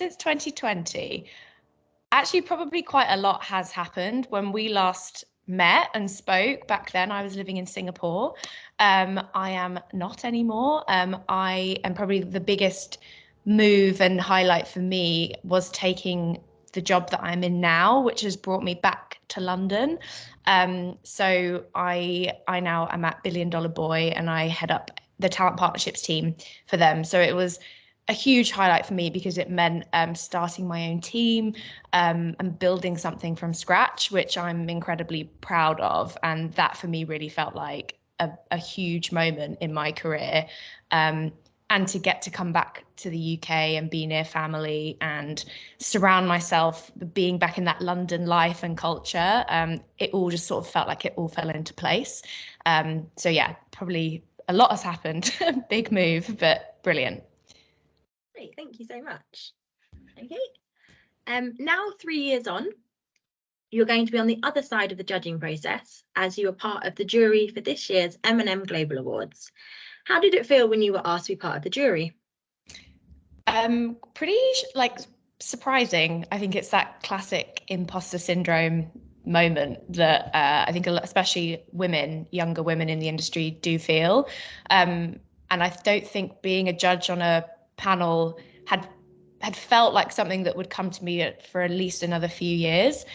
Since 2020, actually probably quite a lot has happened. When we last met and spoke back then, I was living in Singapore. I am not anymore. I am probably the biggest move and highlight for me was taking the job that I'm in now, which has brought me back to London. So I now am at Billion Dollar Boy and I head up the talent partnerships team for them. So it was a huge highlight for me because it meant starting my own team and building something from scratch, which I'm incredibly proud of. And that for me really felt like a huge moment in my career. And to get to come back to the UK and be near family and surround myself, being back in that London life and culture, it all just sort of felt like it all fell into place. So yeah, probably a lot has happened. Big move, but brilliant. Great, thank you so much. Okay, now 3 years on, you're going to be on the other side of the judging process as you were part of the jury for this year's M&M Global Awards. How did it feel when you were asked to be part of the jury? Pretty surprising. I think it's that classic imposter syndrome moment that I think especially women, younger women in the industry do feel. And I don't think being a judge on a panel had felt like something that would come to me for at least another few years,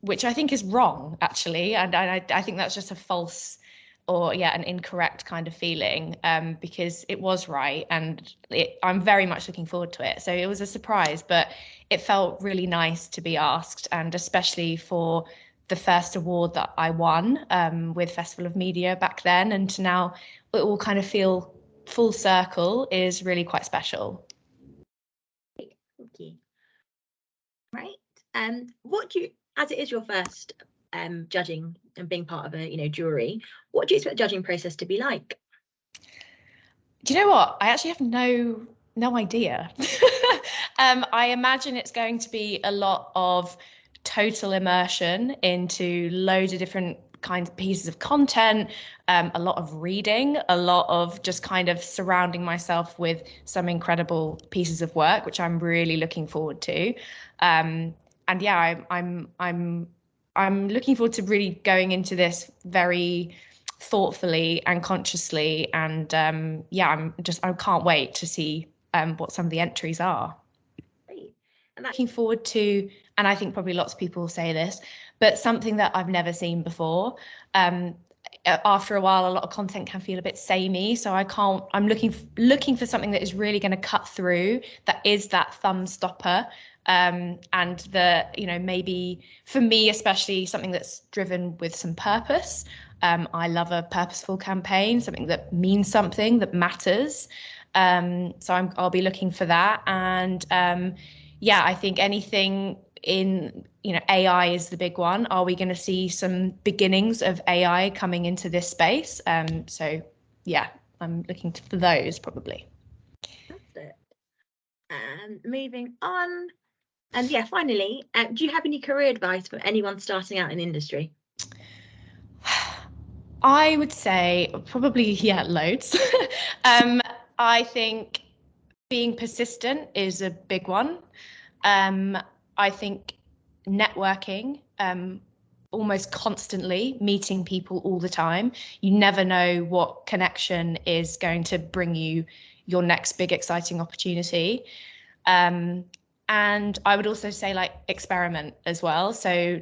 which I think is wrong, actually. And I think that's just a false or an incorrect kind of feeling, because it was right. And I'm very much looking forward to it. So it was a surprise, but it felt really nice to be asked, and especially for the first award that I won with Festival of Media back then, and to now it all kind of feel full circle is really quite special. Thank you. Right. What do you, as it is your first judging and being part of a jury, what do you expect the judging process to be like? Do you know what? I actually have no idea. I imagine it's going to be a lot of total immersion into loads of different kinds of pieces of content, a lot of reading, a lot of just kind of surrounding myself with some incredible pieces of work, which I'm really looking forward to. And yeah, I'm looking forward to really going into this very thoughtfully and consciously, and I can't wait to see what some of the entries are. Great. I'm looking forward to, and I think probably lots of people say this, but something that I've never seen before. After a while, a lot of content can feel a bit samey, so I'm looking for something that is really going to cut through, that is that thumb stopper. And maybe for me especially, something that's driven with some purpose. I love a purposeful campaign, something that means something, that matters. So I'll be looking for that. And I think anything in, AI is the big one. Are we going to see some beginnings of AI coming into this space? So yeah, I'm looking for those probably. That's it. And moving on. And finally, do you have any career advice for anyone starting out in the industry? I would say probably, loads. I think being persistent is a big one. I think networking, almost constantly, meeting people all the time. You never know what connection is going to bring you your next big exciting opportunity. And I would also say experiment as well. So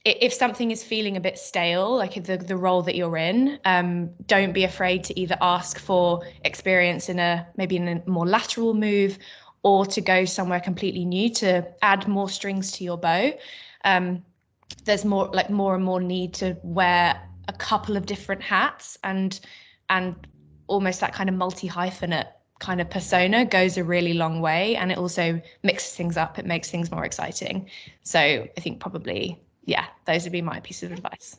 if something is feeling a bit stale, like the role that you're in, don't be afraid to either ask for experience maybe in a more lateral move, or to go somewhere completely new to add more strings to your bow. There's more and more need to wear a couple of different hats, and almost that kind of multi-hyphenate kind of persona goes a really long way, and it also mixes things up. It makes things more exciting. So I think probably, those would be my piece of advice.